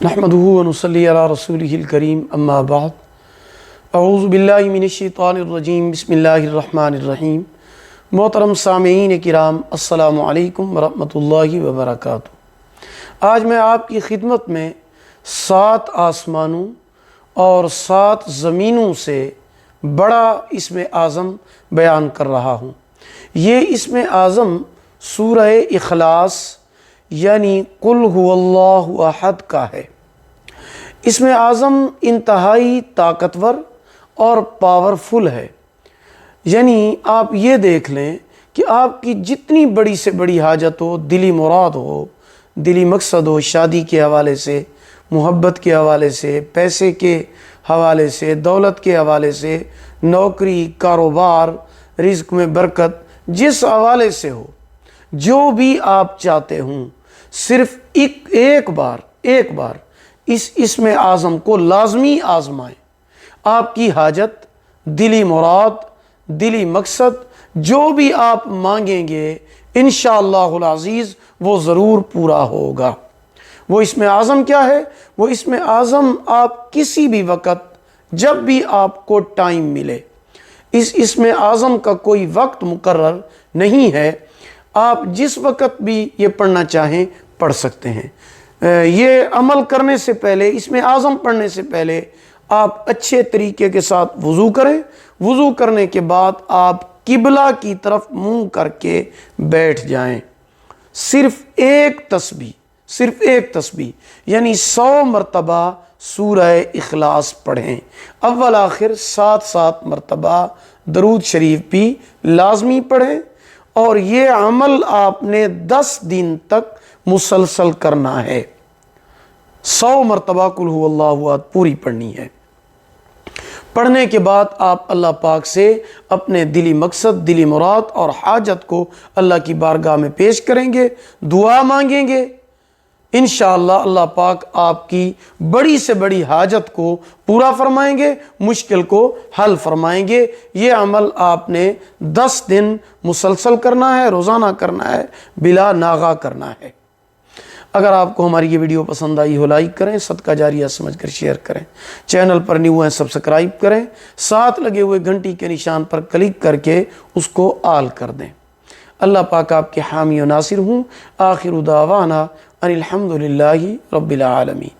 नहमदुहु व नुसल्ली अला रसूलिहिल करीम अम्मा बाद अऊज़ु बिल्लाहि मिनश शैतानिर रजीम बिस्मिल्लाहिर रहमानिर रहीम। मोहतरम सामीईन किराम अस्सलामु अलैकुम व रहमतुल्लाहि व बरकातुहू। आज मैं आपकी खिदमत में 7 आसमानों और 7 ज़मीनों से बड़ा इस्म आज़म बयान कर रहा हूँ। ये इस्म आज़म सूरह इखलास यानी कुल हुवल्लाहु अहद का है। इसमें आज़म इंतहाई ताकतवर और पावरफुल है। यानी आप ये देख लें कि आपकी जितनी बड़ी से बड़ी हाजत हो, दिली मुराद हो, दिली मकसद हो, शादी के हवाले से, मोहब्बत के हवाले से, पैसे के हवाले से, दौलत के हवाले से, नौकरी, कारोबार, रिज़्क़ में बरकत, जिस हवाले से हो, जो भी आप चाहते हों, सिर्फ एक बार इस इस्म आज़म को लाजमी आजमाएं। आपकी हाजत, दिली मुराद, दिली मकसद, जो भी आप मांगेंगे इंशाअल्लाहुल अज़ीज़ वो ज़रूर पूरा होगा। वो इस्म आज़म क्या है? वो इस्म आज़म आप किसी भी वक़्त, जब भी आपको टाइम मिले, इस इस्म आज़म का कोई वक्त मुकर्रर नहीं है। आप जिस वक़्त भी ये पढ़ना चाहें पढ़ सकते हैं। ये अमल करने से पहले, इसमें आज़म पढ़ने से पहले आप अच्छे तरीके के साथ वज़ू करें। वज़ू करने के बाद आप किबला की तरफ मुंह करके बैठ जाएं। सिर्फ एक तस्बीह यानी 100 मरतबा सूरह इखलास पढ़ें। अव्वल आखिर 7 मरतबा दरूद शरीफ भी लाजमी पढ़ें। और ये अमल आपने 10 दिन तक मुसलसल करना है। 100 मरतबा कुल हुवल्लाहु अहद पूरी पढ़नी है। पढ़ने के बाद आप अल्लाह पाक से अपने दिली मकसद, दिली मुराद और हाजत को अल्लाह की बारगाह में पेश करेंगे, दुआ मांगेंगे। इंशाअल्लाह अल्लाह पाक आपकी बड़ी से बड़ी हाजत को पूरा फरमाएंगे, मुश्किल को हल फरमाएंगे। ये अमल आपने 10 दिन मुसलसल करना है, रोज़ाना करना है, बिला नागा करना है। अगर आपको हमारी ये वीडियो पसंद आई हो, लाइक करें, सदका जारिया समझकर शेयर करें। चैनल पर न्यू हैं सब्सक्राइब करें, साथ लगे हुए घंटी के निशान पर क्लिक करके उसको आल कर दें। अल्लाह पाक आपके हामी व नासिर हूँ। आखिर दावाना अनिल हम्दुलिल्लाहि रब्बिल आलमीन।